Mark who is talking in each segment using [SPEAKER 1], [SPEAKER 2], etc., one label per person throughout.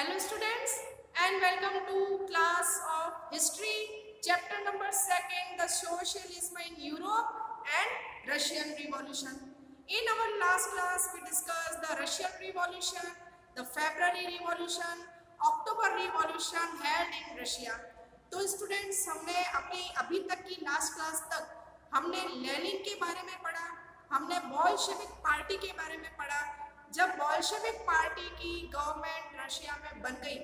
[SPEAKER 1] Hello students and welcome to class of history chapter number 2, the socialism in Europe and Russian Revolution. In our last class we discussed the Russian Revolution, the February Revolution, October Revolution held in Russia. तो students हमने अपनी अभी तक की last class तक हमने Lenin के बारे में पढ़ा, हमने बोल्शेविक पार्टी के बारे में पढ़ा। जब बोल्शेविक पार्टी की गवर्नमेंट रशिया में बन गई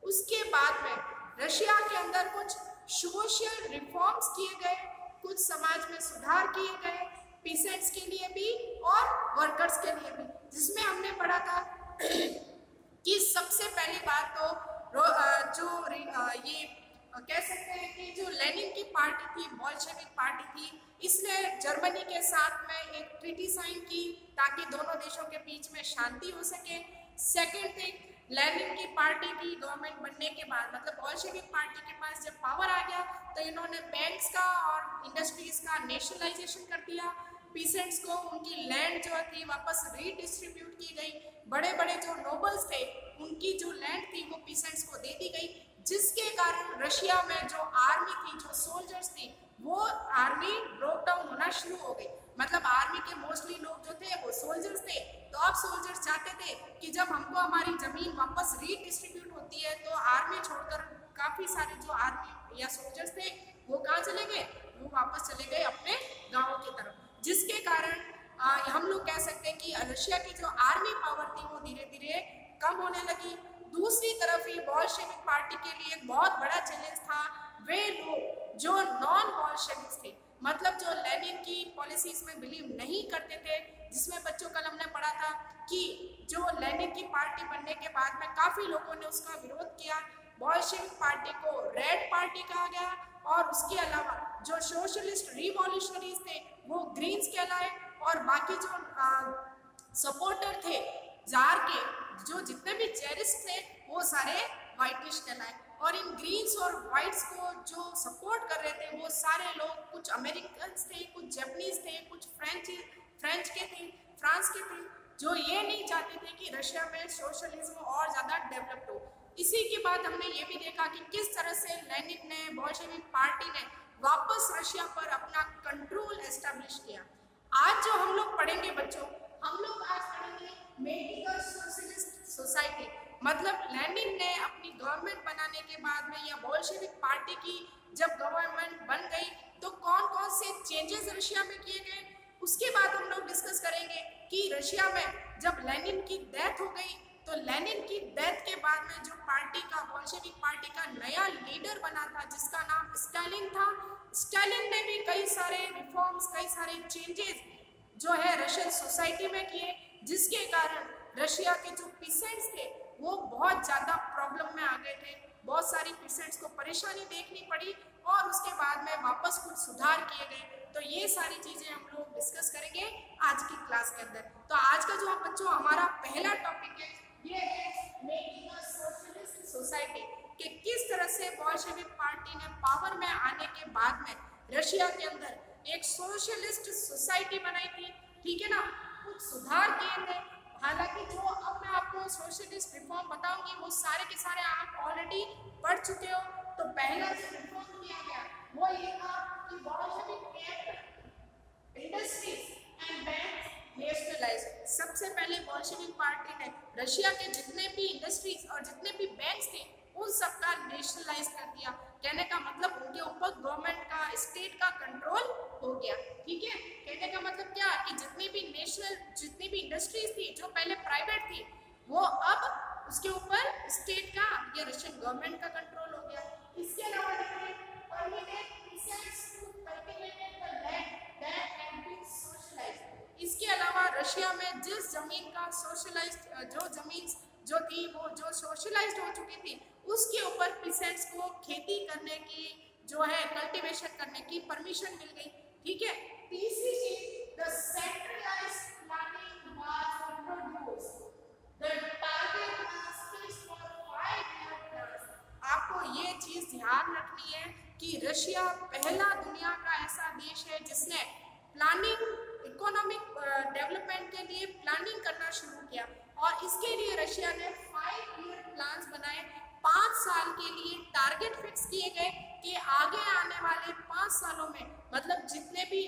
[SPEAKER 1] उसके बाद में रशिया के अंदर कुछ सोशल रिफॉर्म्स किए गए, कुछ समाज में सुधार किए गए, पीसेंट्स के लिए भी और वर्कर्स के लिए भी, जिसमें हमने पढ़ा था कि सबसे पहली बात तो ये कह सकते हैं कि जो लेनिन की पार्टी थी, बोल्शेविक पार्टी थी, इसने जर्मनी के साथ में एक ट्रीटी साइन की ताकि दोनों देशों के बीच में शांति हो सके। सेकेंड थिंग, लेनिन की पार्टी की गवर्नमेंट बनने के बाद, मतलब बोल्शेविक पार्टी के पास जब पावर आ गया तो इन्होंने बैंक्स का और इंडस्ट्रीज का नेशनलाइजेशन कर दिया। पीसेंट्स को उनकी लैंड जो थी वापस रीडिस्ट्रीब्यूट की गई। बड़े बड़े जो नोबल्स थे उनकी जो लैंड थी वो पीसेंट्स को दे दी गई, जिसके कारण रशिया में जो आर्मी थी, जो सोल्जर्स थी, वो आर्मी ब्रोक डाउन होना शुरू हो गई। मतलब आर्मी के मोस्टली लोग जो थे वो सोल्जर्स थे। तो अब सोल्जर्स चाहते थे कि जब हमको हमारी जमीन वापस रीडिस्ट्रीब्यूट होती है तो आर्मी छोड़कर काफी सारे जो आर्मी या सोल्जर्स थे वो कहाँ चले गए, वो वापस चले गए अपने गाँव की तरफ, जिसके कारण हम लोग कह सकते हैं कि रशिया की जो आर्मी पावर थी वो धीरे धीरे कम होने लगी। दूसरी तरफ ही बोल्शेविक पार्टी के लिए एक बहुत बड़ा चैलेंज था वे लोग जो नॉन बोल्शेविक्स थे, मतलब जो लेनिन की पॉलिसीज में बिलीव नहीं करते थे, जिसमें बच्चों कल हमने पढ़ा था कि जो लेनिन की पार्टी बनने के बाद में काफी लोगों ने उसका विरोध किया। बोल्शेविक पार्टी को रेड पार्टी कहा गया और उसके अलावा जो सोशलिस्ट रिवॉल्यूशनरीज थे वो ग्रीन्स कहलाए और बाकी जो सपोर्टर थे जार के, जो जितने भी चेरिस्ट थे वो सारे व्हाइटिश कहलाए। और इन ग्रीन्स और व्हाइट्स को जो सपोर्ट कर रहे थे वो सारे लोग कुछ अमेरिकन थे, कुछ जापानीज थे, कुछ फ्रेंच के थे, फ्रांस के थे, जो ये नहीं चाहते थे कि रशिया में सोशलिज्म और ज़्यादा डेवलप्ड हो। इसी के बाद हमने ये भी देखा कि किस तरह से लेनिन ने, बोल्शेविक पार्टी ने वापस रशिया पर अपना कंट्रोल एस्टेब्लिश किया। आज जो हम लोग पढ़ेंगे बच्चों, हम लोग आज पढ़ेंगे मेकिंग अ सोशलिस्ट सोसाइटी। मतलब लेनिन ने अपनी गवर्नमेंट बनाने के बाद में या बोल्शेविक पार्टी की जब गवर्नमेंट बन गई तो कौन कौन से चेंजेस रशिया में किए गए। उसके बाद हम लोग डिस्कस करेंगे कि रशिया में जब लेनिन की डेथ हो गई तो लेनिन की डेथ के बाद में जो पार्टी का, बोल्शेविक पार्टी का नया लीडर बना था जिसका नाम स्टालिन था, स्टालिन ने भी कई सारे रिफॉर्म्स, कई सारे चेंजेस जो है रशियन सोसाइटी में किए, जिसके कारण रशिया के जो पीसेंट्स थे वो बहुत ज़्यादा प्रॉब्लम में आ गए थे। बहुत सारी पीसेंट्स को परेशानी देखनी पड़ी और उसके बाद में वापस कुछ सुधार किए गए। तो ये सारी चीज़ें हम लोग डिस्कस करेंगे आज की क्लास के अंदर। तो आज का जो बच्चों हमारा पहला टॉपिक है ये है मेकिंग अ सोशलिस्ट सोसाइटी, कि किस तरह से बोल्शेविक पार्टी ने पावर में आने के बाद में रशिया के अंदर एक सोशलिस्ट सोसाइटी बनाई थी। ठीक है ना, कुछ सुधार किए थे। हालांकि जो अब मैं आपको सोशलिस्ट रिफॉर्म बताऊंगी वो सारे के सारे आप ऑलरेडी पढ़ चुके हो। तो पहला जो रिफॉर्म किया गया वो ये था कि Bolshevik industries and banks nationalise. सबसे पहले बोल्शेविक पार्टी ने रशिया के जितने भी इंडस्ट्रीज और जितने भी बैंक्स थे उन सबका नेशनलाइज कर दिया। कहने का मतलब उनके ऊपर गवर्नमेंट का, स्टेट का कंट्रोल हो गया। ठीक है, कहने का मतलब क्या कि जितनी भी इंडस्ट्रीज थी जो पहले प्राइवेट थी वो अब उसके ऊपर स्टेट का या रशियन गवर्नमेंट का कंट्रोल हो गया। इसके अलावा इसके अलावा रशिया में जिस जमीन का सोशलाइज्ड जो थी वो जो सोशलाइज्ड हो चुकी थी उसके ऊपर पीसेंट्स को खेती करने की जो है कल्टीवेशन करने की परमिशन मिल गई। ठीक है, तीसरी चीज the centralised planning was introduced, the target was fixed for 5 years। आपको ये चीज ध्यान रखनी है कि रशिया पहला दुनिया का ऐसा देश है जिसने प्लानिंग, इकोनॉमिक डेवलपमेंट के लिए प्लानिंग करना शुरू किया और इसके लिए रशिया ने 5 year प्लान्स साल के लिए टारगेट फिक्स किए गए कि आगे आने वाले 5 सालों में मतलब जितने भी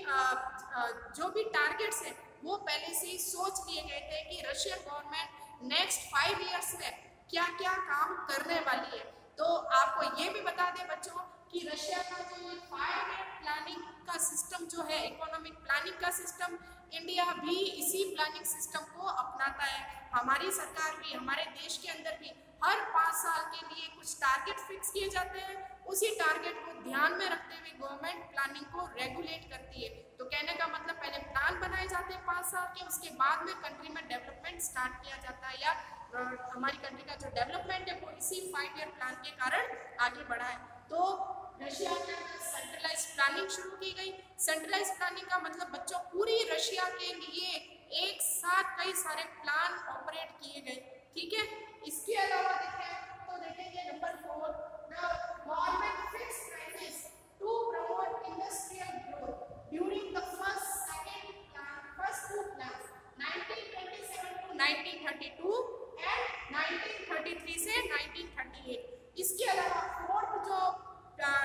[SPEAKER 1] जो भी टारगेट्स हैं वो पहले से ही सोच लिए गए थे कि रशियन गवर्नमेंट नेक्स्ट 5 इयर्स में क्या क्या काम करने वाली है। तो आपको ये भी बता दें बच्चों कि रशिया का जो ये 5 ईयर प्लानिंग का सिस्टम जो है, इकोनॉमिक प्लानिंग का सिस्टम, इंडिया भी इसी प्लानिंग सिस्टम को अपनाता है। हमारी सरकार भी, हमारे देश के अंदर भी हर 5 साल के लिए कुछ टारगेट फिक्स किए जाते हैं। उसी टारगेट को ध्यान में रखते हुए गवर्नमेंट प्लानिंग को रेगुलेट करती है। तो कहने का मतलब पहले प्लान बनाए जाते हैं 5 साल के, उसके बाद में कंट्री में डेवलपमेंट स्टार्ट किया जाता है, या हमारी कंट्री का जो डेवलपमेंट है वो इसी 5 ईयर प्लान के कारण आगे बढ़ा है। तो रशिया के अंदर सेंट्रलाइज प्लानिंग शुरू की गई। सेंट्रलाइज प्लानिंग का मतलब बच्चों पूरी रशिया के लिए एक साथ कई सारे प्लान ऑपरेट किए गए, ठीक है। इसके अलावा देखें तो देखेंगे number 4, the government fix prices to promote industrial growth during the first two plan 1927 to 1932 and 1933 से 1938। इसके अलावा फोर्थ जो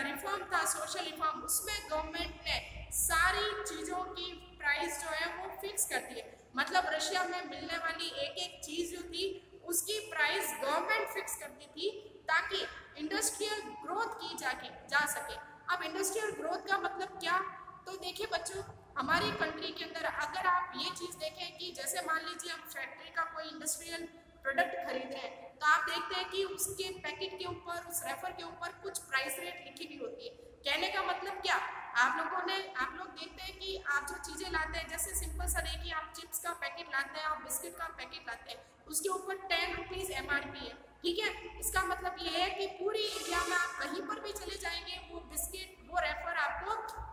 [SPEAKER 1] रिफॉर्म था सोशल रिफॉर्म, उसमें गवर्नमेंट ने सारी चीज़ों की प्राइस जो है वो फिक्स कर दी है। मतलब रशिया में मिलने वाली एक एक चीज़ जो थी उसकी प्राइस गवर्नमेंट फिक्स करती थी ताकि इंडस्ट्रियल ग्रोथ की जा सके। अब इंडस्ट्रियल ग्रोथ का मतलब क्या, तो देखिए बच्चों हमारी कंट्री के अंदर अगर आप ये चीज़ देखें कि जैसे मान लीजिए हम फैक्ट्री का कोई इंडस्ट्रियल प्रोडक्ट खरीद रहे हैं तो आप देखते हैं कि उसके पैकेट के ऊपर, उस रेफर के ऊपर कुछ प्राइस रेट लिखी हुई होती है। कहने का मतलब क्या, आप लोग देखते हैं कि आप जो चीज़ें लाते हैं, जैसे सिंपल सा देखिए आप चिप्स का पैकेट लाते हैं, आप बिस्किट का पैकेट लाते हैं, उसके ऊपर 10 रुपीज़ MRP है, ठीक है। इसका मतलब ये है कि पूरी इंडिया में आप कहीं पर भी चले जाएंगे वो बिस्किट, वो रेफर आपको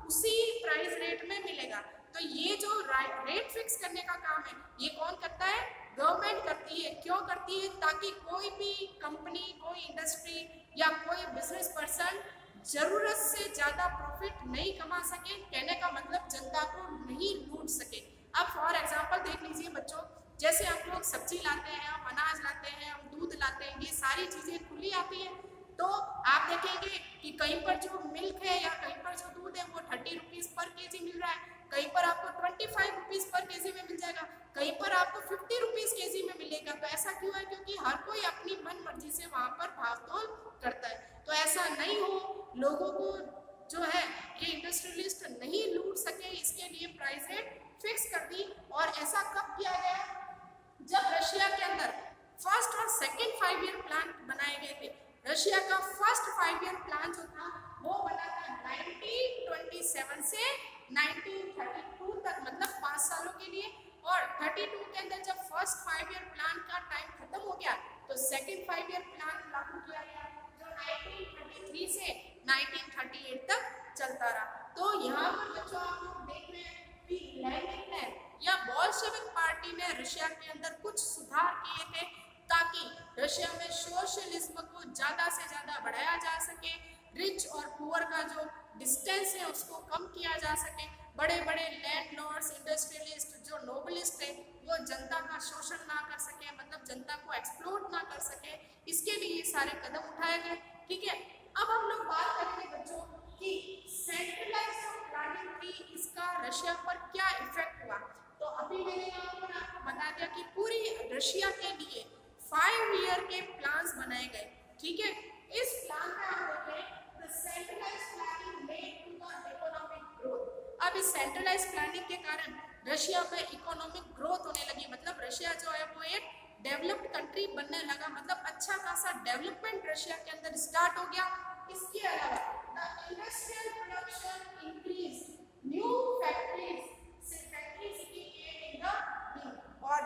[SPEAKER 1] उसी प्राइस रेट में मिलेगा। तो ये जो रेट फिक्स करने का काम है ये कौन करता है, गवर्नमेंट करती है। क्यों करती है, ताकि कोई भी कंपनी, कोई इंडस्ट्री या कोई बिजनेस पर्सन जरूरत से ज़्यादा प्रॉफिट नहीं कमा सके, कहने का मतलब जनता को नहीं लूट सके। अब फॉर एग्जांपल देख लीजिए बच्चों, जैसे हम लोग सब्जी लाते हैं, हम अनाज लाते हैं, हम दूध लाते हैं, ये सारी चीज़ें खुली आती हैं। तो आप देखेंगे कि कहीं पर जो मिल्क है या कहीं पर जो दूध है वो 30 रुपीज़ पर केजी मिल रहा है, कहीं पर आपको 25 रुपीज़ पर केजी में मिल जाएगा, कहीं पर आपको 50 रुपीज़ केजी में मिलेगा। तो ऐसा क्यों है, क्योंकि हर कोई अपनी मन मर्जी से वहाँ पर भाव तोल करता है। तो ऐसा नहीं हो, लोगों को जो है ये इंडस्ट्रियलिस्ट नहीं लूट सके, इसके लिए प्राइस रेट फिक्स कर दी। और ऐसा कब किया गया, जब रशिया के अंदर फर्स्ट और सेकेंड 5 ईयर प्लान बनाए गए थे। रशिया का फर्स्ट 5 ईयर प्लान जो था वो बना था 1927 से 1932 तक, मतलब 5 सालों के लिए। और 32 के अंदर जब फर्स्ट 5 ईयर प्लान का टाइम खत्म हो गया तो सेकेंड 5 ईयर प्लान लागू किया गया जो 1933 से 1938 तक चलता रहा। तो यहाँ पर बच्चों आप लोग देख रहे हैं कि लेनिन ने या बोल्शेविक पार्टी ने रशिया के अंदर कुछ सुधार किए थे ताकि रशिया में सोशलिज्म को ज़्यादा से ज़्यादा बढ़ाया जा सके, रिच और पुअर का जो डिस्टेंस है उसको कम किया जा सके, बड़े बड़े लैंडलॉर्ड्स, इंडस्ट्रियलिस्ट, जो नोबलिस्ट है वो जनता का शोषण ना कर सके, मतलब जनता को एक्सप्लोट ना कर सके, इसके लिए ये सारे कदम उठाए गए, ठीक है। अब हम लोग बात करेंगे बच्चों कि सेंट्रलाइज्ड प्लानिंग की इसका रशिया पर क्या इफेक्ट हुआ। तो अभी मैंने यहाँ पर आपको बता दिया कि पूरी रशिया के लिए 5 ईयर के प्लान्स बनाए गए, ठीक है। इस प्लान में हम देखें the centralised planning led to the economic growth. अब इस सेंट्रलाइज्ड प्लानिंग के कारण रशिया में इकोनॉमिक ग्रोथ होने लगी, मतलब रशिया जो है वो एक डेवलप्ड कंट्री बनने लगा, मतलब अच्छा खासा डेवलपमेंट रशिया के अंदर स्टार्ट हो गया। इसके अलावा the industrial production increase, new factories और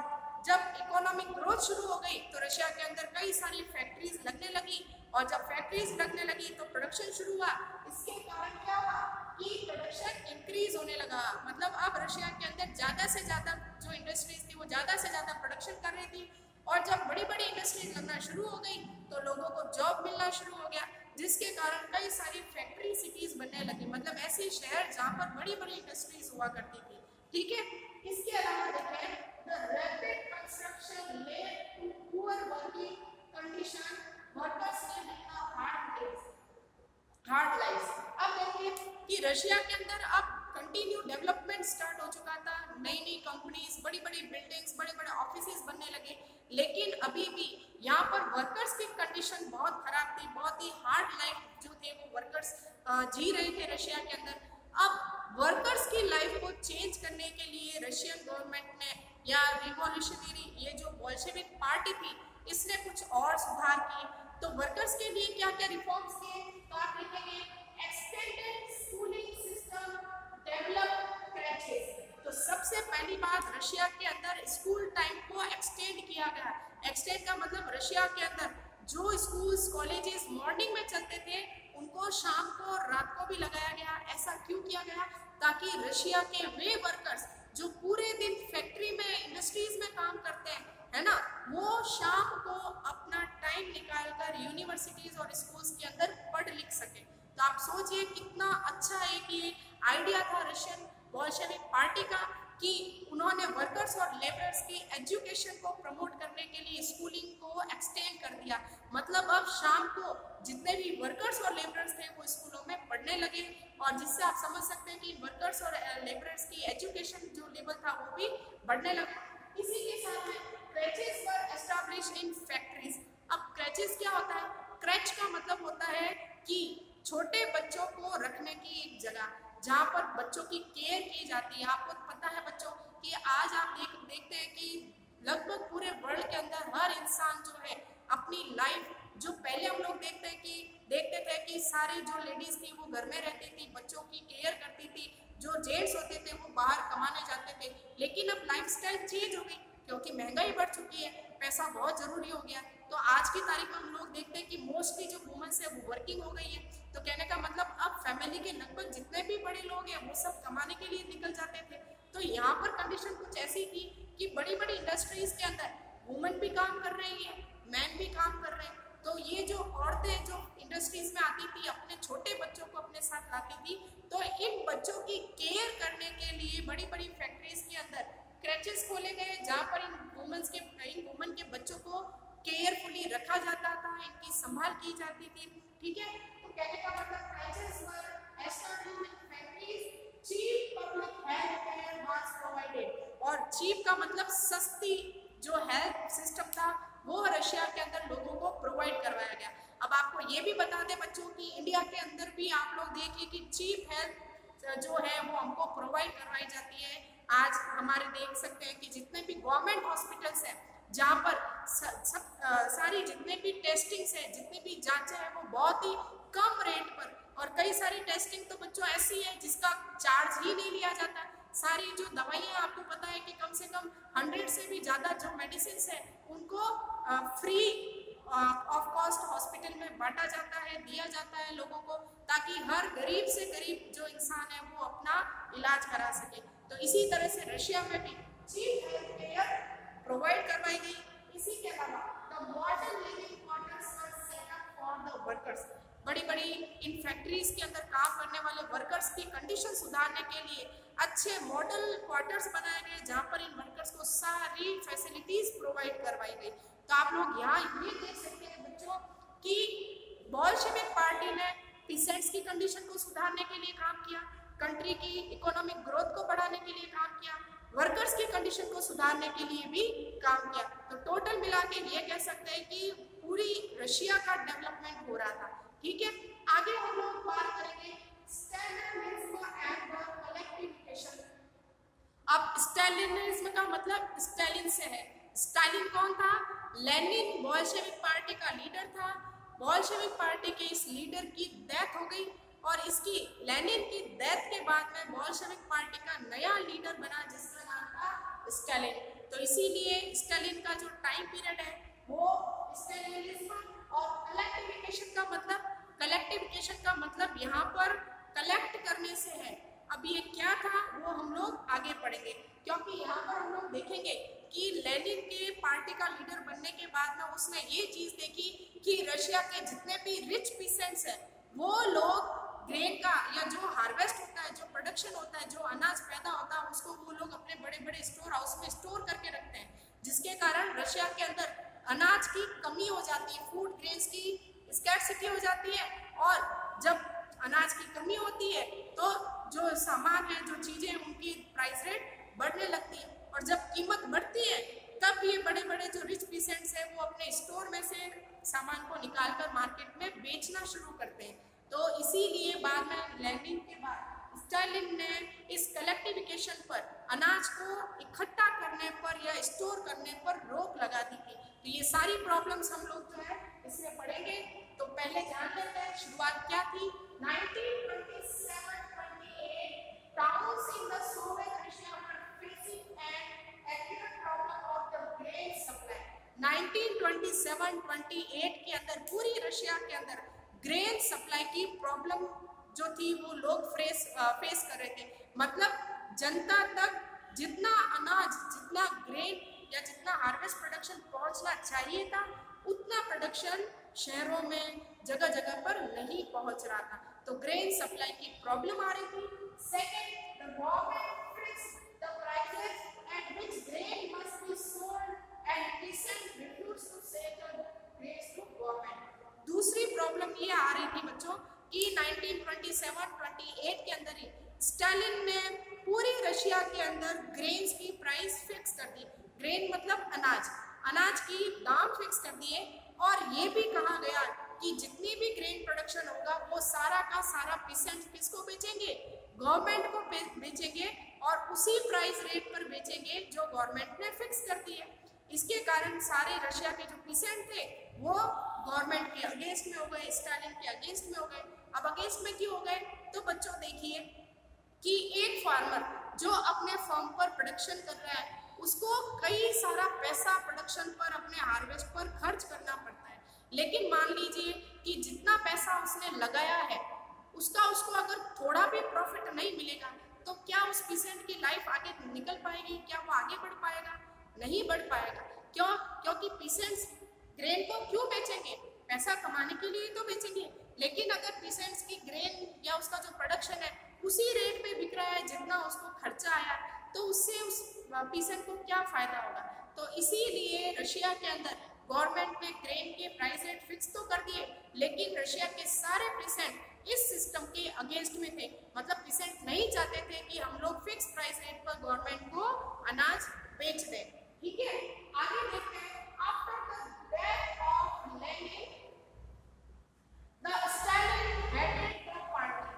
[SPEAKER 1] जब इकोनॉमिक ग्रोथ शुरू हो गई तो रशिया के अंदर कई सारी फैक्ट्रीज लगने लगी, और जब फैक्ट्रीज लगने लगी तो प्रोडक्शन शुरू हुआ। इसके कारण क्या हुआ कि प्रोडक्शन इंक्रीज होने लगा, मतलब अब रशिया के अंदर ज़्यादा से ज़्यादा जो इंडस्ट्रीज थी वो ज़्यादा से ज़्यादा प्रोडक्शन कर रही थी। और जब बड़ी बड़ी इंडस्ट्रीज लगना शुरू हो गई तो लोगों को जॉब मिलना शुरू हो गया, जिसके कारण कई सारी फैक्ट्री सिटीज बनने लगी, मतलब ऐसे शहर जहाँ पर बड़ी बड़ी इंडस्ट्रीज हुआ करती थी, ठीक है। इसके अलावा देखें the rapid construction led to poor working condition workers live in hard life. अब देखिए कि रशिया के अंदर अब कंटिन्यू डेवलपमेंट स्टार्ट हो चुका था, नई नई कंपनीज, बड़ी बड़ी बिल्डिंग्स, बड़े बड़े ऑफिसेज बनने लगे, लेकिन अभी भी यहाँ पर वर्कर्स की कंडीशन बहुत खराब थी, बहुत ही हार्ड लाइफ जो थे वो वर्कर्स जी रहे थे रशिया के अंदर। अब वर्कर्स की लाइफ को चेंज करने के लिए रशियन गवर्नमेंट ने या रिवॉल्यूशनरी ये जो बोल्शेविक पार्टी थी इसने कुछ और सुधार किए। तो वर्कर्स के लिए क्या क्या रिफॉर्म्स किए तो आप लिखेंगे एक्सटेंडेड स्कूलिंग सिस्टम, डेवलप क्रैचेस। तो सबसे पहली बात रशिया के अंदर स्कूल टाइम को एक्सटेंड किया गया। एक्सटेंड का मतलब रशिया के अंदर जो स्कूल्स कॉलेजेस मॉर्निंग में चलते थे उनको शाम को और रात को भी लगाया गया। ऐसा क्यों किया गया? ताकि रशिया के वे वर्कर्स जो पूरे दिन फैक्ट्री में इंडस्ट्रीज में काम करते हैं है ना, वो शाम को अपना टाइम निकालकर यूनिवर्सिटीज और स्कूल्स के अंदर पढ़ लिख सके। तो आप सोचिए कितना अच्छा एक ये आइडिया था रशियन बोल्शेविक पार्टी का कि उन्होंने वर्कर्स और लेबरर्स की एजुकेशन को प्रमोट करने के लिए स्कूलिंग को एक्सटेंड कर दिया। मतलब अब शाम को जितने भी वर्कर्स और लेबरर्स थे वो स्कूलों में पढ़ने लगे, और जिससे आप समझ सकते हैं कि वर्कर्स और लेबरर्स की एजुकेशन जो लेवल था वो भी बढ़ने लगा। इसी के साथ में क्रैचेस वर एस्टैब्लिश इन फैक्ट्रीज। अब क्रैचेस क्या होता है? क्रैच का मतलब होता है कि छोटे बच्चों को रखने की एक जगह जहाँ पर बच्चों की केयर की जाती है। आपको पता है बच्चों कि आज आप देखते हैं कि लगभग पूरे वर्ल्ड के अंदर हर इंसान जो है अपनी लाइफ, जो पहले हम लोग देखते थे कि सारी जो लेडीज थी वो घर में रहती थी, बच्चों की केयर करती थी, जो जेंट्स होते थे वो बाहर कमाने जाते थे। लेकिन अब लाइफस्टाइल चेंज हो गई क्योंकि महंगाई बढ़ चुकी है, पैसा बहुत जरूरी हो गया। तो आज की तारीख में हम लोग देखते हैं कि मोस्टली जो वुमेन्स है वो वर्किंग हो गई है। तो कहने का मतलब अब फैमिली के लगभग जितने भी बड़े लोग हैं वो सब कमाने के लिए निकल जाते थे। तो यहाँ पर कंडीशन कुछ ऐसी थी कि बड़ी बड़ी इंडस्ट्रीज के अंदर वुमेन भी काम कर रही है, मैन भी काम कर रहे हैं। तो ये जो औरतें जो इंडस्ट्रीज में आती थी अपने छोटे बच्चों को अपने साथ लाती थी, तो इन बच्चों की केयर करने के लिए बड़ी बड़ी फैक्ट्रीज के अंदर क्रैचेस खोले गए जहाँ पर इन वुमेन के बच्चों को केयरफुली रखा जाता था, इनकी संभाल की जाती थी। ठीक है, तो कहने का मतलब creches were established in factories, cheap public health care was provided. और चीप का मतलब सस्ती जो हेल्थ सिस्टम था वो रशिया के अंदर लोगों को प्रोवाइड करवाया गया। अब आपको ये भी बता दें बच्चों की इंडिया के अंदर भी आप लोग देखिए कि चीप हेल्थ जो है वो हमको प्रोवाइड करवाई जाती है। आज हमारे देख सकते हैं कि जितने भी गवर्नमेंट हॉस्पिटल्स हैं जहाँ पर सारी जितने भी टेस्टिंग्स हैं, जितनी भी जांचें हैं वो बहुत ही कम रेट पर, और कई सारी टेस्टिंग तो बच्चों ऐसी है जिसका चार्ज ही नहीं लिया जाता। सारी जो दवाइयाँ आपको पता है कि कम से कम 100 से भी ज़्यादा जो मेडिसिन है उनको फ्री ऑफ कॉस्ट हॉस्पिटल में बांटा जाता है, दिया जाता है लोगों को, ताकि हर गरीब से गरीब जो इंसान है वो अपना इलाज करा सके। तो इसी तरह से रशिया में भी चीप हेल्थ केयर प्रोवाइड करवाई गई। इसी के अलावा the modern living quarters were set up for the workers. बड़ी बड़ी इन फैक्ट्रीज के अंदर काम करने वाले वर्कर्स की कंडीशन सुधारने के लिए अच्छे मॉडल क्वार्टर्स बनाए गए जहाँ पर इन वर्कर्स को सारी फैसिलिटीज प्रोवाइड करवाई गई। तो आप लोग यहाँ ये देख सकते हैं बच्चों कि बोल्शेविक पार्टी ने पीसेंट्स की कंडीशन को सुधारने के लिए काम किया, कंट्री की इकोनॉमिक ग्रोथ को बढ़ाने के लिए काम किया, वर्कर्स की कंडीशन को सुधारने के लिए भी काम किया। तो टोटल मिला के ये कह सकते हैं कि पूरी रशिया का डेवलपमेंट हो रहा था। ठीक है, आगे हम लोग बात करेंगे स्टैलिनिज्म एंड कलेक्टिविजेशन। अब स्टैलिनिज्म का मतलब स्टालिन से है। स्टालिन कौन था? लेनिन बोल्शेविक पार्टी का लीडर था। बोल्शेविक पार्टी के इस लीडर की डेथ हो गई और इसकी लेनिन की डेथ के बाद में बोल्शेविक पार्टी का नया लीडर बना जिसका नाम था स्टालिन। तो इसीलिए स्टालिन का जो टाइम पीरियड है वो स्टालिनिज्म। और कलेक्टिविजेशन का मतलब यहाँ पर कलेक्ट करने से है। अब ये क्या था वो हम लोग आगे पढ़ेंगे, क्योंकि यहाँ पर हम लोग देखेंगे कि लेनिन के पार्टी का लीडर बनने के बाद में उसने ये चीज देखी कि रशिया के जितने भी रिच पीसेंट्स हैं वो लोग ग्रेन का या जो हार्वेस्ट होता है, जो प्रोडक्शन होता है, जो अनाज पैदा होता है उसको वो लोग अपने बड़े बड़े स्टोर हाउस में स्टोर करके रखते हैं, जिसके कारण रशिया के अंदर अनाज की कमी हो जाती है, फूड ग्रेन्स की स्कैर्सिटी हो जाती है, और जब अनाज की कमी होती है तो जो सामान है, जो चीज़ें, उनकी प्राइस रेट बढ़ने लगती है, और जब कीमत बढ़ती है तब ये बड़े बड़े जो रिच पीसेंट्स हैं वो अपने स्टोर में से सामान को निकालकर मार्केट में बेचना शुरू करते हैं। तो इसीलिए बाद में लेनिन के बाद स्टालिन ने इस कलेक्टिविकेशन पर, अनाज को इकट्ठा करने पर या स्टोर करने पर रोक लगा दी थी। तो ये सारी प्रॉब्लम्स हम लोग जो है इसमें पढ़ेंगे। तो पहले जान लेते हैं शुरुआत क्या थी। 1927-28 towns in the Soviet Russia were facing an acute problem of the grain supply. 1927-28 के अंदर पूरी रशिया के अंदर ग्रेन सप्लाई की प्रॉब्लम जो थी वो लोग फेस कर रहे थे। मतलब जनता तक जितना अनाज, जितना ग्रेन या जितना हार्वेस्ट प्रोडक्शन पहुंचना चाहिए था, उतना प्रोडक्शन शहरों में जगह जगह पर नहीं पहुंच रहा था। तो ग्रेन सप्लाई की प्रॉब्लम आ रही थी। Second, the government fixed the prices at which grain must be sold and peasants refused to sell the grains to government. दूसरी प्रॉब्लम ये आ रही थी बच्चों कि 1927-28 के अंदर ही स्टालिन ने पूरी रशिया के अंदर ग्रेन्स की प्राइस फिक्स कर दी। ग्रेन मतलब अनाज, अनाज की दाम फिक्स कर दिए, और ये भी कहा गया कि जितनी भी ग्रेन प्रोडक्शन होगा वो सारा का सारा पीसेंट किसको बेचेंगे, गवर्नमेंट को बेचेंगे, और उसी प्राइस रेट पर बेचेंगे जो गवर्नमेंट ने फिक्स कर दी है। इसके कारण सारे रशिया के जो पीसेंट थे वो गवर्नमेंट के अगेंस्ट में हो गए, स्टालिन के अगेंस्ट में हो गए। अब अगेंस्ट में क्यों हो गए? तो बच्चों देखिए कि एक फार्मर जो अपने फार्म पर प्रोडक्शन कर रहा है, उसको कई सारा पैसा प्रोडक्शन पर, अपने हार्वेस्ट पर खर्च करना पड़ता है। लेकिन मान लीजिए कि जितना पैसा उसने लगाया है उसको अगर थोड़ा भी प्रॉफिट नहीं मिलेगा तो क्या उस पीसेंट की लाइफ आगे निकल पाएगी? क्या वो आगे बढ़ पाएगा? नहीं बढ़ पाएगा। क्यों? क्योंकि पीसेंट्स ग्रेन को क्यों बेचेंगे? पैसा कमाने के लिए तो बेचेंगे। लेकिन अगर पीसेंट्स की ग्रेन या उसका जो प्रोडक्शन है उसी रेट पे बिक रहा है जितना उसको खर्चा आया, तो उससे उस पीसेंट को क्या फायदा होगा? तो इसीलिए रशिया के अंदर गवर्नमेंट ने ग्रेन के प्राइस रेट फिक्स तो कर दिए, लेकिन रशिया के सारे पीसेंट इस सिस्टम के अगेंस्ट में थे। मतलब पीसेंट नहीं चाहते थे कि हम लोग फिक्स प्राइस रेट पर गवर्नमेंट को अनाज बेच दें। ठीक है, आगे देखते हैं। After the death of Lenin, the Stalin headed the party.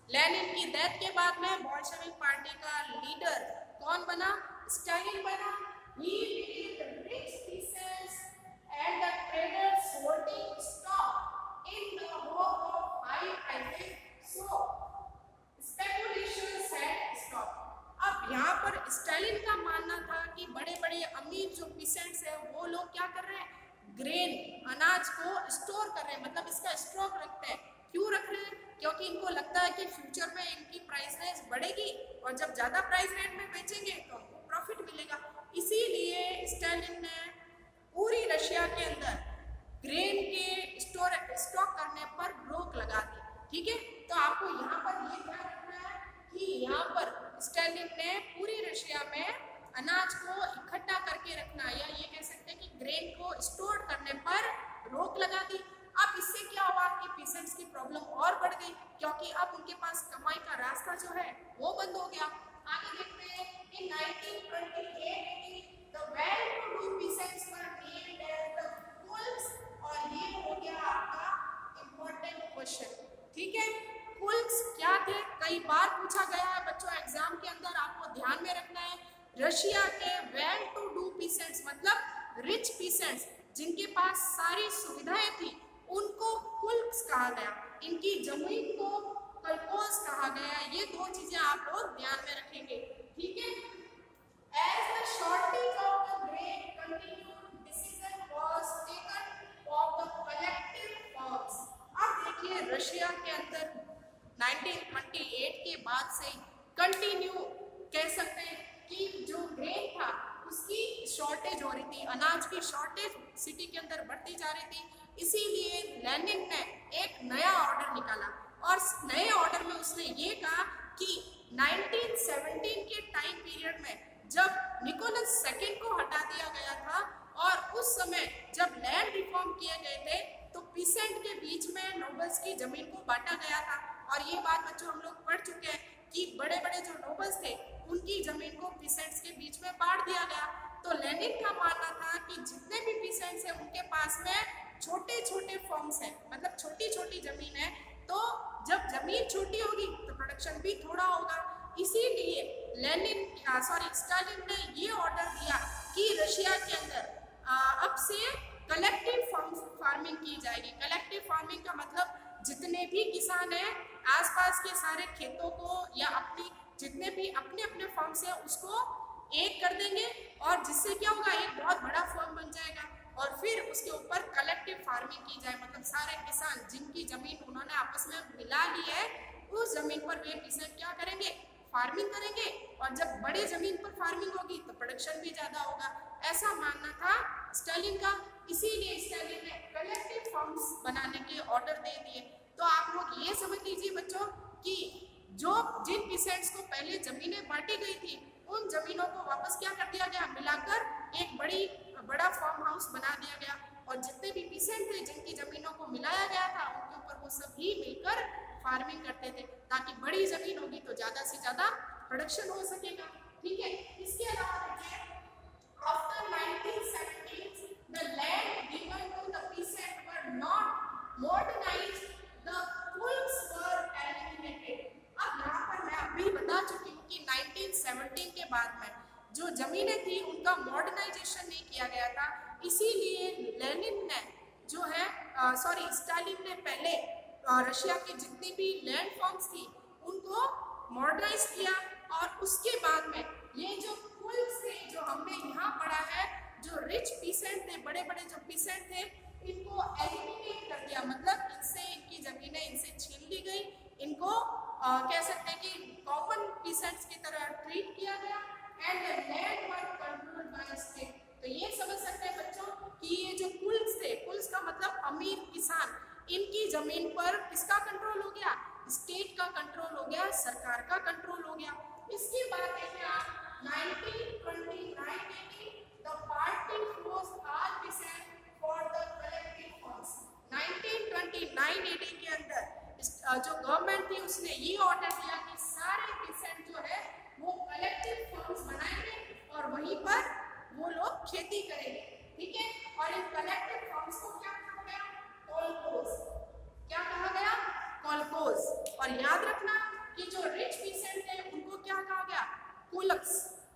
[SPEAKER 1] Lenin की डेथ के बाद में बोल्शेविक पार्टी का लीडर कौन बना? स्टालिन बना। He believed the rich peasants and the traders holding stock in the hope of high prices, so speculations had stopped. अब यहाँ पर स्टालिन का मानना था कि बड़े बड़े अमीर जो पीसेंट्स हैं वो लोग क्या कर रहे हैं? ग्रेन, अनाज को स्टोर कर रहे हैं, मतलब इसका स्टॉक रखते हैं। क्यों रख रहे हैं? क्योंकि इनको लगता है कि फ्यूचर में इनकी प्राइस रेट बढ़ेगी, और जब ज़्यादा प्राइस रेट में बेचेंगे तो उनको प्रॉफिट मिलेगा। इसीलिए स्टालिन ने पूरी रशिया के अंदर ग्रेन के स्टॉक करने पर रोक लगा दी। ठीक है, तो आपको यहाँ पर ये ध्यान रखना है कि यहाँ पर स्टालिन ने पूरी रशिया में अनाज को इकट्ठा करके रखना, या ये कह सकते हैं कि ग्रेन को स्टोर करने पर रोक लगा दी। अब इससे क्या हुआ कि पीसेंट्स की प्रॉब्लम और बढ़ गई, क्योंकि अब उनके पास कमाई का रास्ता जो है वो बंद हो गया। आगे देखते हैं कि 1928 the well to do peasants were named as the कुल्स, और ये हो गया आपका इम्पोर्टेंट क्वेश्चन। ठीक है, कुल्स क्या थे? कई बार पूछा गया है बच्चों एग्जाम के अंदर, आपको ध्यान में रखना है। रशिया के वेल-टू-डू पीसेंट्स मतलब रिच पीसेंट्स, जिनके पास सारी सुविधाएं थी, उनको कुल्स कहा गया। इनकी जमीन को कल्कोस कहा गया। ये दो चीजें आप लोग ध्यान में रखेंगे। ठीक है, as the shortage of the grain continued, decision was taken of the collective farms। अब देखिए रशिया के अंदर 1928 के बाद से कंटिन्यू कह सकते हैं कि जो ग्रेन था उसकी शॉर्टेज हो रही थी, अनाज की शॉर्टेज सिटी के अंदर बढ़ती जा रही थी। इसीलिए लेनिन ने एक नया ऑर्डर निकाला, और नए ऑर्डर में उसने ये कहा कि 1917 के टाइम पीरियड में जब निकोलस II को हटा दिया गया था, और उस समय जब लैंड रिफॉर्म किए गए थे तो पीसेंट के बीच में नोबल्स की जमीन को बांटा गया था। और ये बात बच्चों हम लोग पढ़ चुके हैं कि बड़े बड़े जो नोबल्स थे उनकी जमीन को पीसेंट्स के बीच में बांट दिया गया। तो लेनिन का मानना था कि जितने भी पीसेंट्स हैं उनके पास में छोटे छोटे फॉर्म्स हैं, मतलब छोटी छोटी जमीन है, तो जब जमीन छोटी होगी तो प्रोडक्शन भी थोड़ा होगा। इसीलिए स्टालिन ने ये ऑर्डर दिया कि रशिया के अंदर अब से कलेक्टिव फार्मिंग की जाएगी। कलेक्टिव फार्मिंग का मतलब जितने भी किसान हैं आसपास के सारे खेतों को या अपनी जितने भी अपने अपने फार्म से उसको एक कर देंगे और जिससे क्या होगा, एक बहुत बड़ा फॉर्म बन जाएगा और फिर उसके ऊपर कलेक्टिव फार्मिंग की जाए। मतलब सारे किसान जिनकी जमीन उन्होंने आपस में मिला ली है उस जमीन पर वे किसान क्या करेंगे, फार्मिंग करेंगे। और जब बड़े जमीन पर फार्मिंग होगी तो प्रोडक्शन भी ज्यादा होगा, ऐसा मानना था स्टालिन का। इसीलिए स्टालिन ने कलेक्टिव फार्म्स बनाने के ऑर्डर दे दिए। तो आप लोग ये समझ लीजिए बच्चों कि जो जिन पीसेंट्स को पहले जमीनें बांटी गई थी उन जमीनों को वापस क्या कर दिया गया, मिलाकर एक बड़ा फार्म हाउस बना दिया गया। और जितने भी पीसेंट थे जिनकी जमीनों को मिलाया गया था उनके ऊपर वो सभी मिलकर फार्मिंग करते थे, ताकि बड़ी जमीन होगी तो ज्यादा से ज्यादा प्रोडक्शन हो सकेगा। ठीक है, इसके अलावा after 1917 the land given to the peasant were not modernized, the fulls were eliminated। अब यहाँ पर मैं अभी बता चुकी हूँ कि 1917 के बाद में जो जमीनें थी उनका मॉडर्नाइजेशन नहीं किया गया था। इसीलिए लेनिन ने जो है स्टालिन ने पहले रशिया की जितनी भी लैंड फॉर्म्स थी उनको मॉडर्नाइज किया और उसके बाद में ये जो फुल्स थे जो हमने यहाँ पढ़ा है, जो रिच पीसेंट थे, बड़े बड़े जो पीसेंट थे, इनको एलिमिनेट कर दिया। मतलब इनसे इनकी जमीनें इनसे छीन ली गई, इनको कह सकते हैं कि कॉमन पीसेंट्स की तरह ट्रीट किया गया and the land were controlled by state. तो ये समझ सकते हैं बच्चों कि ये जो कुल्स थे, कुल्स का मतलब अमीर किसान, इनकी जमीन पर किसका कंट्रोल हो गया, स्टेट का कंट्रोल हो गया, सरकार का कंट्रोल हो गया। इसके बाद देखिए आप 1929 the party was all peasant for the collective funds। 1929 AD के अंदर जो गवर्नमेंट थी उसने ये ऑर्डर दिया कि सारे पीसेंट जो है वो कलेक्टिव फंड्स बनाएंगे और वहीं पर वो लोग खेती करेंगे। ठीक है, और इन कलेक्टिव फंड्स को क्या कहा गया, कॉलकोज। क्या कहा गया, कॉलकोज। और याद रखना कि जो रिच पीसेंट थे उनको क्या कहा गया, कुल्स,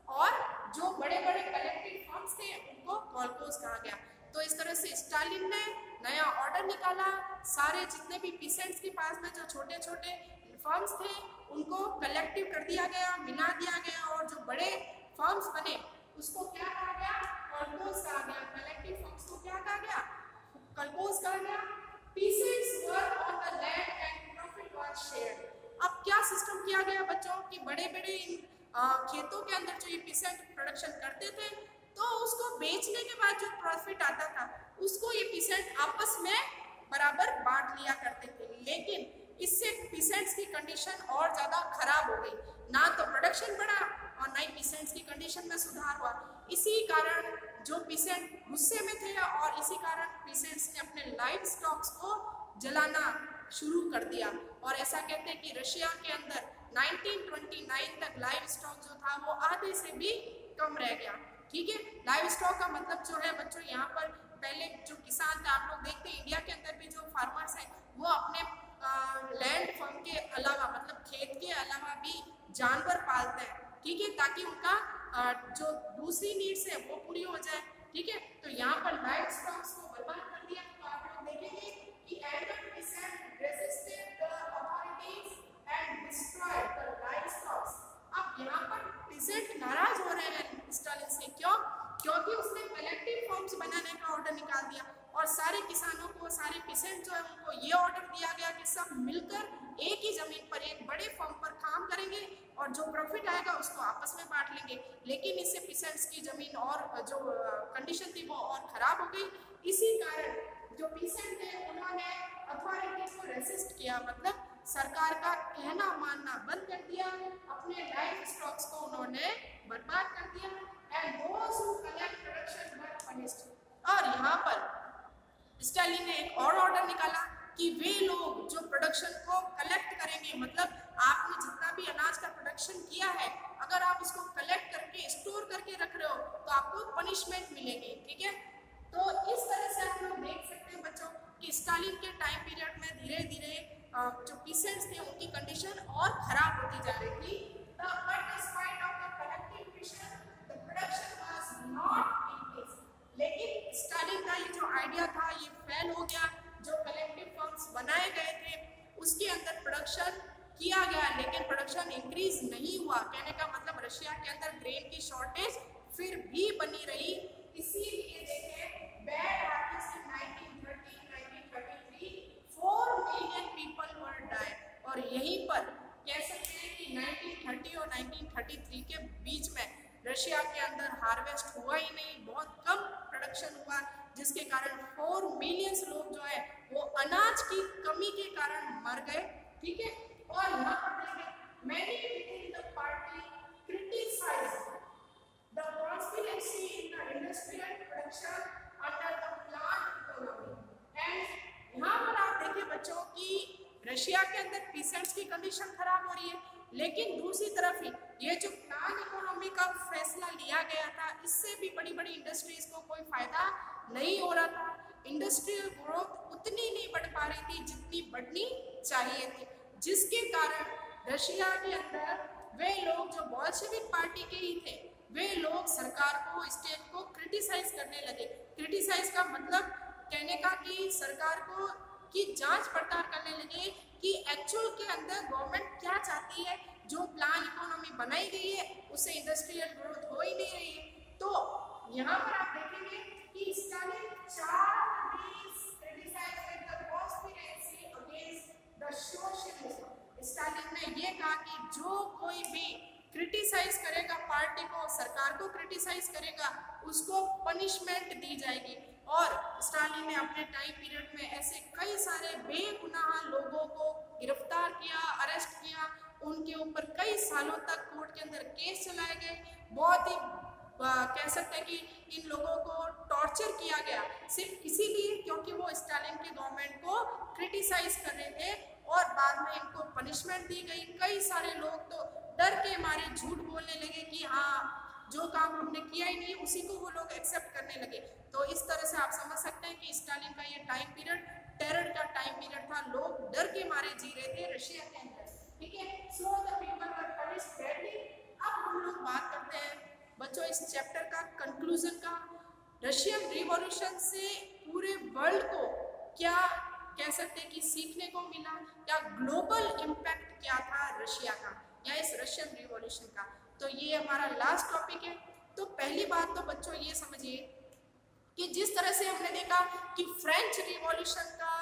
[SPEAKER 1] और जो बड़े बड़े कलेक्टिव फंड्स थे उनको कॉलकोज कहा गया। तो इस तरह से स्टालिन ने नया ऑर्डर निकाला, सारे जितने भी पीसेंट्स के पास में जो छोटे छोटे फर्म्स थे उनको कलेक्टिव कर दिया गया, मिला दिया गया, और जो बड़े फर्म्स बने उसको क्या कहा गया, कॉलकोज कहा गया। कलेक्टिव फर्म्स को क्या कहा गया, कॉलकोज कहा गया। Peasants work on the land and profit was shared. अब क्या सिस्टम किया गया बच्चों कि बड़े बड़े खेतों के अंदर जो ये पीसेंट प्रोडक्शन करते थे तो उसको बेचने के बाद जो प्रॉफिट आता था उसको ये पीसेंट आपस में बराबर बांट लिया करते थे। लेकिन इससे पीसेंट्स की कंडीशन और ज़्यादा खराब हो गई, ना तो प्रोडक्शन बढ़ा और ना ही पीसेंट्स की कंडीशन में सुधार हुआ। इसी कारण जो पीसेंट गुस्से में थे और इसी कारण पीसेंट्स ने अपने लाइफ स्टॉक्स को जलाना शुरू कर दिया। और ऐसा कहते हैं कि रशिया के अंदर 1929 तक लाइव स्टॉक जो था वो आधे से भी कम रह गया। ठीक है, लाइव स्टॉक का मतलब जो है बच्चों यहाँ पर पहले जो किसान थे, आप लोग देखते हैं इंडिया के अंदर भी जो फार्मर्स हैं वो अपने लैंड फॉर्म के अलावा मतलब खेत के अलावा भी जानवर पालते हैं। ठीक है, ताकि उनका जो दूसरी नीड्स है वो पूरी हो जाए। ठीक है, तो यहाँ पर लाइव स्टॉक्स को बर्बाद कर दिया। तो आप लोग देखेंगे कि anger pheasant resisted the authorities and destroyed the live stocks. अब यहाँ पर पीसेंट नाराज हो रहे हैं स्टालिन से, क्यों? क्योंकि उसने कलेक्टिव फॉर्म्स बनाने का ऑर्डर निकाल दिया और सारे किसानों को, सारे पीसेंट जो है उनको ये ऑर्डर दिया गया कि सब मिलकर एक ही जमीन पर एक बड़े फॉर्म पर काम करेंगे और जो प्रॉफिट आएगा उसको आपस में बांट लेंगे। लेकिन इससे पीसेंट्स की जमीन और जो कंडीशन थी वो और खराब हो गई। इसी कारण जो पीसेंट थे उन्होंने अथॉरिटी को रेसिस्ट किया, मतलब सरकार का कहना मानना बंद कर दिया, अपने लाइफ स्टॉक्स को उन्होंने बर्बाद कर दिया। and those who collect production were punished. और यहाँ पर स्टालिन ने एक और ऑर्डर निकाला कि वे लोग जो प्रोडक्शन को कलेक्ट करेंगे, मतलब आपने जितना भी अनाज का प्रोडक्शन किया है, अगर आप उसको कलेक्ट करके स्टोर करके रख रहे हो तो आपको पनिशमेंट मिलेगी, ठीक है। तो इस तरह से हम लोग देख सकते हैं बच्चों कि स्टालिन के टाइम पीरियड में धीरे धीरे जो पीसेंट्स थे उनकी कंडीशन और खराब होती जा रही थी। लेकिन स्टालिन का ये जो आइडिया था ये फेल हो गया। जो कलेक्टिव फर्म्स बनाए गए थे उसके अंदर प्रोडक्शन किया गया, लेकिन प्रोडक्शन इंक्रीज नहीं हुआ। कहने का मतलब रशिया के अंदर ग्रेन की शॉर्टेज फिर भी बनी रही। इसीलिए देखें bad harvest in 1930-1933 4 million people were died. और यहीं पर कह सकते हैं कि 1930 और 1933 के बीच में रशिया के अंदर हार्वेस्ट हुआ ही नहीं, बहुत कम प्रोडक्शन हुआ, जिसके कारण 4 मिलियन लोग जो है वो अनाज की कमी के कारण मर गए, ठीक है। और यहाँ पर देखें many within the party criticised the conspiracy in the industrial production under the plant economy. And यहाँ पर आप देखिए बच्चों कि रशिया के अंदर पीसेंट्स की कंडीशन खराब हो रही है, लेकिन दूसरी तरफ ही ये जो प्लान इकोनॉमी का फैसला लिया गया था इससे भी बड़ी बड़ी इंडस्ट्रीज को कोई फायदा नहीं हो रहा था। इंडस्ट्रियल ग्रोथ उतनी नहीं बढ़ पा रही थी जितनी बढ़नी चाहिए थी, जिसके कारण रशिया के अंदर वे लोग जो बोल्शेविक पार्टी के ही थे वे लोग सरकार को, स्टेट को क्रिटिसाइज करने लगे। क्रिटिसाइज का मतलब कहने का कि सरकार को की जांच पड़ताल करने लगे कि एक्चुअल के अंदर गवर्नमेंट क्या चाहती है। जो प्लान इकोनॉमी बनाई गई है उससे इंडस्ट्रियल ग्रोथ हो ही नहीं रही है। तो यहाँ पर आप देखेंगे कि स्टालिन स्टालिन ने ये कहा कि जो कोई भी क्रिटिसाइज करेगा पार्टी को, सरकार को क्रिटिसाइज करेगा, उसको पनिशमेंट दी जाएगी। और स्टालिन ने अपने टाइम पीरियड में ऐसे कई सारे बेगुनाह लोगों को गिरफ्तार किया, अरेस्ट किया, उनके ऊपर कई सालों तक कोर्ट के अंदर केस चलाए गए। बहुत ही कह सकते हैं कि इन लोगों को टॉर्चर किया गया सिर्फ इसीलिए क्योंकि वो स्टालिन की गवर्नमेंट को क्रिटिसाइज कर रहे थे, और बाद में इनको पनिशमेंट दी गई। कई सारे लोग तो डर के मारे झूठ बोलने लगे कि हाँ जो काम हमने किया ही नहीं उसी को वो लोग एक्सेप्ट करने लगे। तो इस तरह से आप समझ सकते हैं कि स्टालिन का ये टाइम पीरियड टेरर का टाइम पीरियड था। लोग डर के मारे जी रहे थे रशिया के अंदर, ठीक है। So the people were punished badly. अब हम लोग बात करते हैं बच्चों इस चैप्टर का कंक्लूजन का। रशियन रिवॉल्यूशन से पूरे वर्ल्ड को क्या कह सकते हैं कि सीखने को मिला, या ग्लोबल इम्पैक्ट क्या था रशिया का या इस रशियन रिवॉल्यूशन का। तो ये हमारा लास्ट टॉपिक है। तो पहली बात तो बच्चों ये समझिए कि जिस तरह से हमने देखा कि फ्रेंच रिवॉल्यूशन का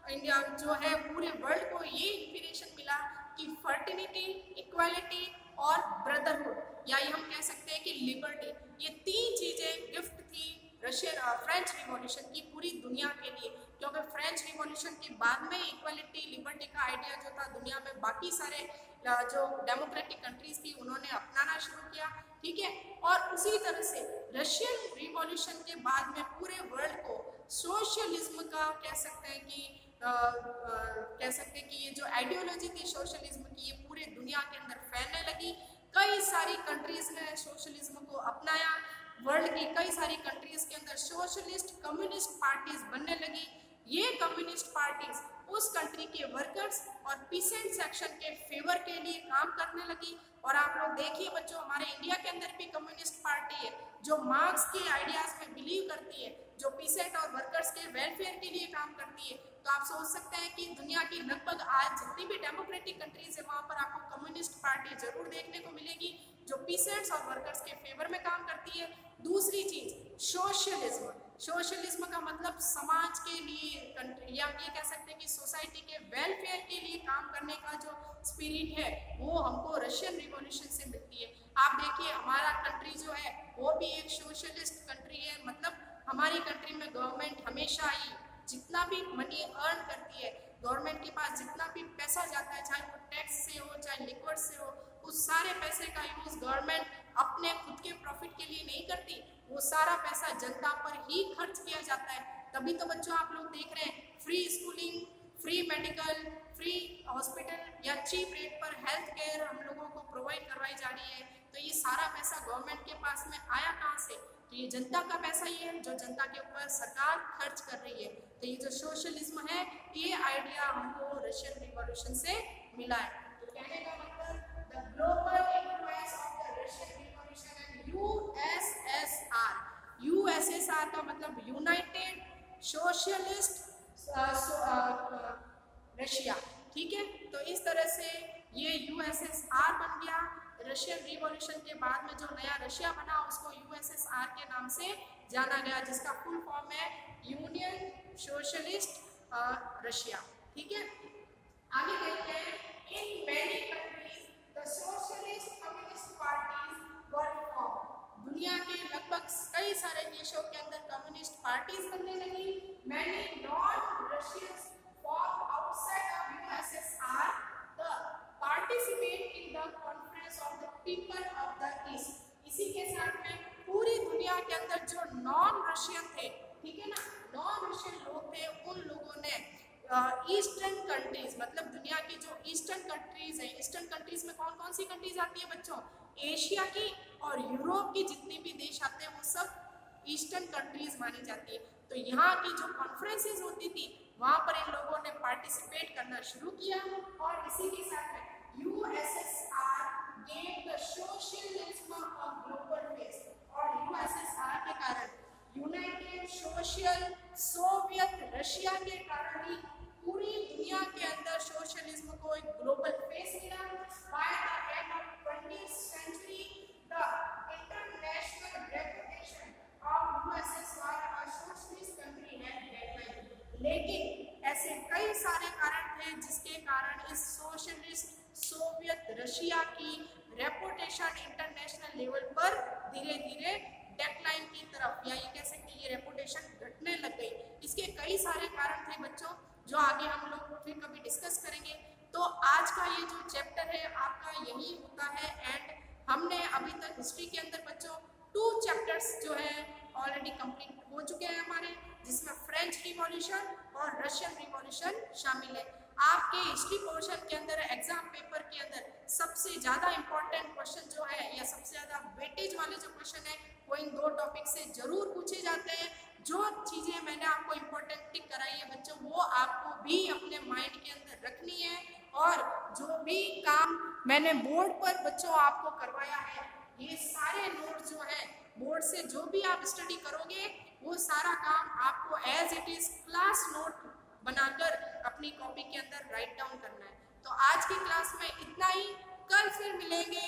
[SPEAKER 1] इंडिया जो है पूरे वर्ल्ड को ये इंस्पिरेशन मिला कि फर्टिनिटी, इक्वालिटी और ब्रदरहुड, या ये हम कह सकते हैं कि लिबर्टी, ये 3 चीजें गिफ्ट थी रशियन फ्रेंच रिवॉल्यूशन की पूरी दुनिया के लिए। क्योंकि फ्रेंच रिवॉल्यूशन के बाद में इक्वालिटी, लिबर्टी का आइडिया जो था दुनिया में बाकी सारे जो डेमोक्रेटिक कंट्रीज थी उन्होंने अपनाना शुरू किया, ठीक है। और उसी तरह से रशियन रिवॉल्यूशन के बाद में पूरे वर्ल्ड को सोशलिज्म का कह सकते हैं कि ये जो आइडियोलॉजी थी सोशलिज्म की ये पूरे दुनिया के अंदर फैलने लगी। कई सारी कंट्रीज ने सोशलिज्म को अपनाया। वर्ल्ड की कई सारी कंट्रीज के अंदर सोशलिस्ट, कम्युनिस्ट पार्टीज बनने लगी। ये कम्युनिस्ट पार्टीज उस कंट्री के वर्कर्स और पीसेंट सेक्शन के फेवर के लिए काम करने लगी। और आप लोग देखिए बच्चों हमारे इंडिया के अंदर भी कम्युनिस्ट पार्टी है जो मार्क्स के आइडियाज में बिलीव करती है, जो पीसेंट और वर्कर्स के वेलफेयर के लिए काम करती है। तो आप सोच सकते हैं कि दुनिया की लगभग आज जितनी भी डेमोक्रेटिक कंट्रीज है वहाँ पर आपको कम्युनिस्ट पार्टी जरूर देखने को मिलेगी जो पीसेंट्स और वर्कर्स के फेवर में काम करती है। दूसरी चीज सोशलिज्म। सोशलिज्म का मतलब समाज के लिए, या ये कह सकते हैं कि सोसाइटी के वेलफेयर के लिए काम करने का जो स्पिरिट है वो हमको रशियन रिवॉल्यूशन से मिलती है। आप देखिए हमारा कंट्री जो है वो भी एक सोशलिस्ट कंट्री है। मतलब हमारी कंट्री में गवर्नमेंट हमेशा ही जितना भी मनी अर्न करती है, गवर्नमेंट के पास जितना भी पैसा जाता है, चाहे वो टैक्स से हो चाहे लिक्विड से हो, उस सारे पैसे का यूज गवर्नमेंट अपने खुद के प्रॉफिट के लिए नहीं करती, वो सारा पैसा जनता पर ही खर्च किया जाता है। तभी तो बच्चों आप लोग देख रहे हैं free schooling, free medical, free hospital या चीप रेट पर हेल्थ केयर हम लोगों को प्रोवाइड करवाई जा रही है। तो ये सारा पैसा गवर्नमेंट के पास में आया कहाँ से? तो ये जनता का पैसा ही है जो जनता के ऊपर सरकार खर्च कर रही है। तो ये जो सोशलिज्म है ये आइडिया हमको रशियन रिवॉल्यूशन से मिला है। तो कहने का मतलब the global influence of the Russian revolution and USSR. USSR का मतलब यूनाइटेड सोशलिस्ट रशिया, ठीक है। तो इस तरह से ये यूएसएसआर बन गया। रशियन रिवॉल्यूशन के बाद में जो नया रशिया बना उसको यूएसएसआर के नाम से जाना गया, जिसका फुल फॉर्म है यूनियन सोशलिस्ट रशिया, ठीक है। आगे देखते हैं, in many countries the socialist communist parties were formed. दुनिया के लगभग कई सारे देशों के अंदर कम्युनिस्ट पार्टीज बनने लगी। Many non Russians form outside of USSR the participate in the conference of the people of the east. इसी के साथ में पूरी दुनिया के अंदर जो नॉन रशियन थे, ठीक है ना, नॉन रशियन लोग थे, उन लोगों ने ईस्टर्न कंट्रीज, मतलब दुनिया की जो ईस्टर्न कंट्रीज है, ईस्टर्न कंट्रीज में कौन कौन सी कंट्रीज आती है बच्चों? एशिया की और यूरोप की जितनी भी देश आते हैं वो सब ईस्टर्न कंट्रीज मानी जाती है। तो यहाँ की जो कॉन्फ्रेंसेस होती थी वहाँ पर इन लोगों ने पार्टिसिपेट करना शुरू किया और इसी के साथ में USSR gave the socialism a global face. और यूएसएसआर के कारण यूनाइटेड सोशल सोवियत रशिया के कारण ही पूरी दुनिया के अंदर सोशलिज्म को एक ग्लोबल फेस मिला। By the end of 20th century the international reputation of USSR a socialist country had developed. लेकिन ऐसे कई सारे कारण थे जिसके कारण इस सोशलिस्ट सोवियत रशिया की रेपुटेशन इंटरनेशनल लेवल पर धीरे धीरे डेक्लाइन की तरफ, या ये कह सकते हैं ये रेपुटेशन घटने लग गई। इसके कई सारे कारण थे बच्चों जो आगे हम लोग फिर कभी डिस्कस करेंगे। तो आज का ये जो चैप्टर है आपका यही होता है एंड हमने अभी तक हिस्ट्री के अंदर बच्चों 2 चैप्टर्स जो है ऑलरेडी कंप्लीट हो चुके हैं हमारे, जिसमें फ्रेंच रिवॉल्यूशन और रशियन रिवॉल्यूशन शामिल है। आपके हिस्ट्री पोर्शन के अंदर एग्जाम पेपर के अंदर सबसे ज़्यादा इंपॉर्टेंट क्वेश्चन जो है या सबसे ज़्यादा वेटेज वाले जो क्वेश्चन है वो इन 2 टॉपिक से जरूर पूछे जाते हैं। जो चीज़ें मैंने आपको इम्पोर्टेंट टिक कराई है बच्चों वो आपको भी अपने माइंड के अंदर रखनी है, और जो भी काम मैंने बोर्ड पर बच्चों आपको करवाया है ये सारे नोट जो है बोर्ड से जो भी आप स्टडी करोगे वो सारा काम आपको as it is class note बनाकर अपनी कॉपी के अंदर राइट डाउन करना है। तो आज की क्लास में इतना ही, कल फिर मिलेंगे